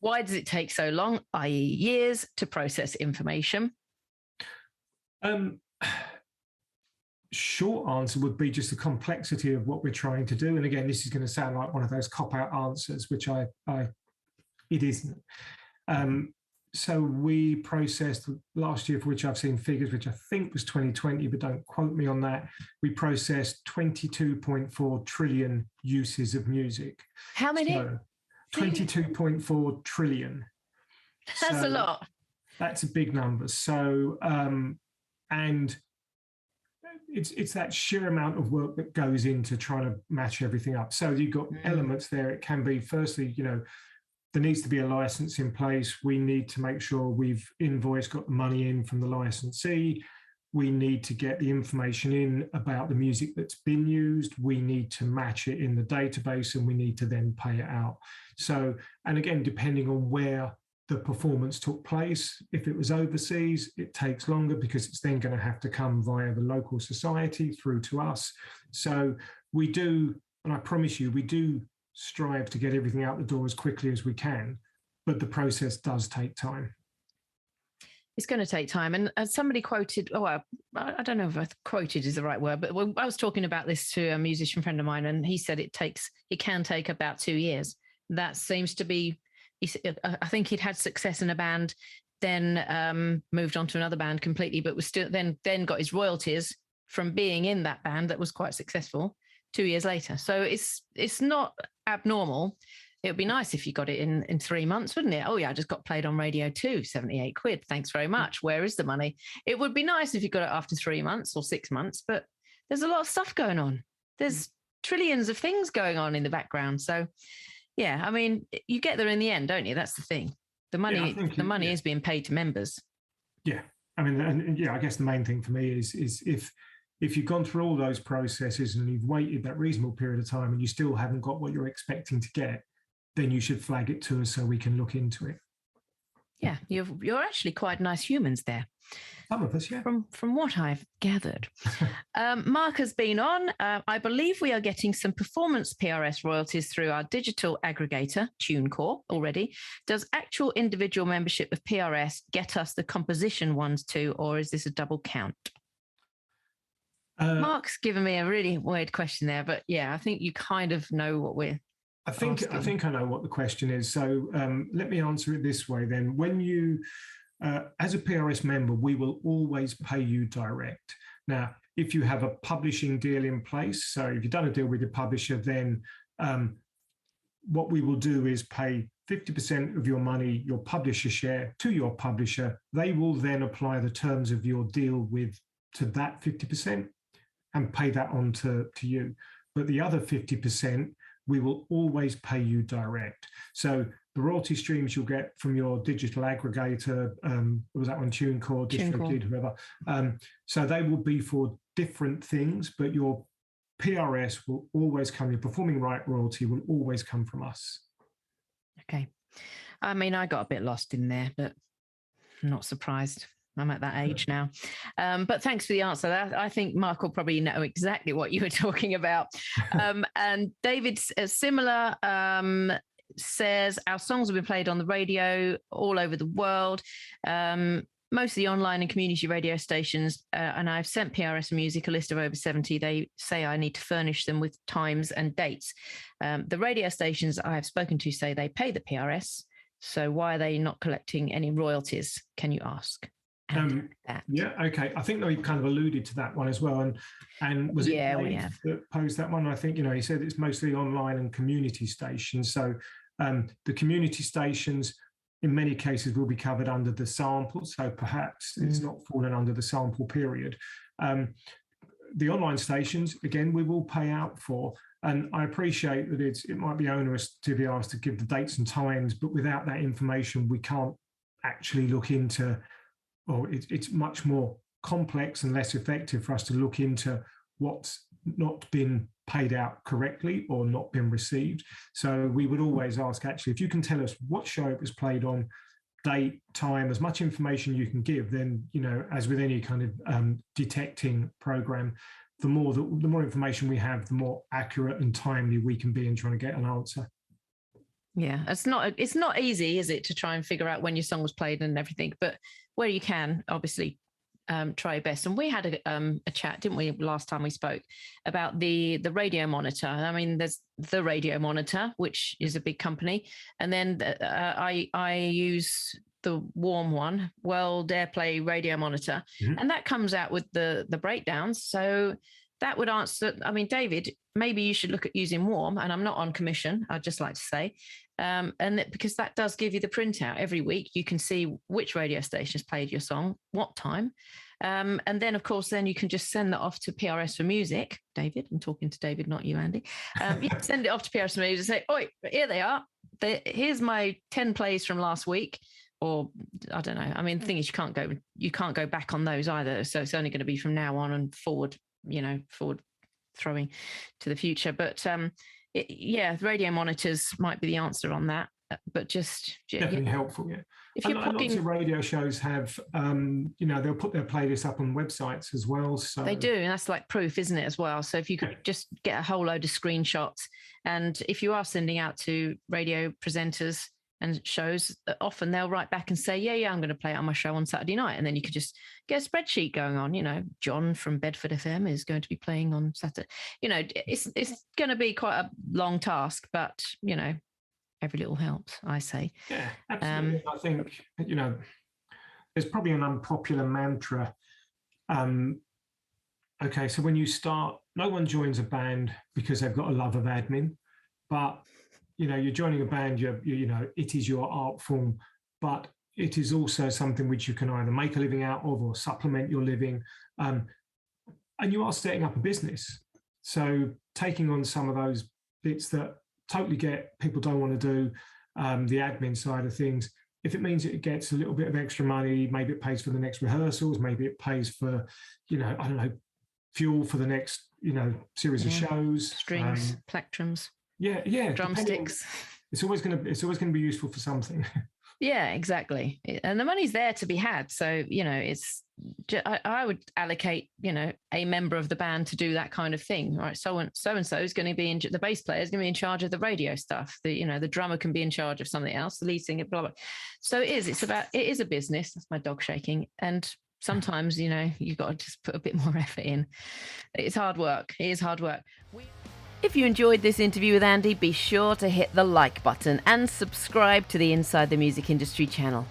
Why does it take so long, i.e. years, to process information? Short answer would be just the complexity of what we're trying to do. And again, this is going to sound like one of those cop-out answers, which it isn't. So we processed last year, for which I've seen figures, which I think was 2020, but don't quote me on that. We processed 22.4 trillion uses of music. How many? So 22.4 trillion. That's a lot. That's a big number. So, and it's that sheer amount of work that goes into trying to match everything up. So you've got elements there. It can be, firstly, there needs to be a license in place. We need to make sure we've got the money in from the licensee. We need to get the information in about the music that's been used. We need to match it in the database, and we need to then pay it out. So, and again, depending on where the performance took place, if it was overseas, it takes longer because it's then going to have to come via the local society through to us. So we do, and I promise you, we do strive to get everything out the door as quickly as we can, but the process does take time. It's going to take time. And somebody quoted, I don't know if quoted is the right word, but I was talking about this to a musician friend of mine, and he said it can take about 2 years. That seems to be, I think he'd had success in a band, then moved on to another band completely, but was still then got his royalties from being in that band that was quite successful 2 years later. So it's not abnormal. It would be nice if you got it in 3 months, wouldn't it? Oh yeah, I just got played on radio too, 78 quid. Thanks very much. Where is the money? It would be nice if you got it after 3 months or 6 months, but there's a lot of stuff going on. There's trillions of things going on in the background. So yeah, I mean, you get there in the end, don't you? That's the thing. The money is being paid to members. Yeah. I mean, and I guess the main thing for me is if you've gone through all those processes and you've waited that reasonable period of time and you still haven't got what you're expecting to get, then you should flag it to us so we can look into it. Yeah, you're actually quite nice humans there. Some of us, yeah. From what I've gathered. Mark has been on. I believe we are getting some performance PRS royalties through our digital aggregator, TuneCore, already. Does actual individual membership of PRS get us the composition ones too, or is this a double count? Mark's given me a really weird question there, but yeah, I think you kind of know what we're asking. I think I know what the question is. So let me answer it this way then. When you, as a PRS member, we will always pay you direct. Now, if you have a publishing deal in place, so if you've done a deal with your publisher, then what we will do is pay 50% of your money, your publisher share, to your publisher. They will then apply the terms of your deal to that 50% and pay that on to you. But the other 50%, we will always pay you direct. So the royalty streams you'll get from your digital aggregator, was that on TuneCore, DistroKid, whoever. So they will be for different things, but your PRS will always come, your performing right royalty will always come from us. Okay. I mean, I got a bit lost in there, but I'm not surprised. I'm at that age now. But thanks for the answer. I think Mark will probably know exactly what you were talking about. And David, similar, says, our songs have been played on the radio all over the world, most of the online and community radio stations, and I've sent PRS Music a list of over 70. They say I need to furnish them with times and dates. The radio stations I have spoken to say they pay the PRS, so why are they not collecting any royalties, can you ask? Yeah, okay. I think that we kind of alluded to that one as well. And was it Dave that posed that one? I think, he said it's mostly online and community stations. So the community stations, in many cases, will be covered under the sample. So perhaps it's not fallen under the sample period. The online stations, again, we will pay out for. And I appreciate that it might be onerous to be asked to give the dates and times, but without that information, we can't actually look into, or it's much more complex and less effective for us to look into what's not been paid out correctly or not been received. So we would always ask, actually, if you can tell us what show it was played on, date, time, as much information you can give, then, as with any kind of detecting program, the more information we have, the more accurate and timely we can be in trying to get an answer. Yeah, it's not easy, is it, to try and figure out when your song was played and everything, but where you can, obviously, try your best. And we had a chat, didn't we, last time we spoke, about the radio monitor. I mean, there's the radio monitor, which is a big company, and then I use the warm one, World Airplay radio monitor, and that comes out with the breakdowns. So that would answer. I mean, David, maybe you should look at using warm. And I'm not on commission, I'd just like to say. Because that does give you the printout every week. You can see which radio station has played your song, what time. And then, of course, then you can just send that off to PRS for Music. David, I'm talking to David, not you, Andy. You can send it off to PRS for Music and say, oh, here they are. Here's my 10 plays from last week. Or I don't know. I mean, the thing is, you can't go back on those either. So it's only going to be from now on and forward throwing to the future. But radio monitors might be the answer on that. But just definitely helpful. Yeah. If you're lots of radio shows have, they'll put their playlists up on websites as well. So they do, and that's like proof, isn't it, as well? So if you could just get a whole load of screenshots, and if you are sending out to radio presenters and shows, often they'll write back and say, yeah, I'm going to play it on my show on Saturday night. And then you could just get a spreadsheet going on. John from Bedford FM is going to be playing on Saturday. It's going to be quite a long task, but, every little helps, I say. Yeah, absolutely. I think, there's probably an unpopular mantra. Okay, so when you start, no one joins a band because they've got a love of admin, but you're joining a band, it is your art form, but it is also something which you can either make a living out of or supplement your living. And you are setting up a business. So taking on some of those bits that totally get people don't want to do, the admin side of things, if it means it gets a little bit of extra money, maybe it pays for the next rehearsals, maybe it pays for, I don't know, fuel for the next, series of shows. Strings, plectrums. Yeah. Drumsticks. It's always going to be useful for something. Yeah, exactly. And the money's there to be had. So, I would allocate, a member of the band to do that kind of thing. Right. So and so is going to be the bass player is going to be in charge of the radio stuff. The drummer can be in charge of something else, the lead singer, blah, blah. So it is a business. That's my dog shaking. And sometimes, you've got to just put a bit more effort in. It's hard work. It is hard work. If you enjoyed this interview with Andy, be sure to hit the like button and subscribe to the Inside the Music Industry channel.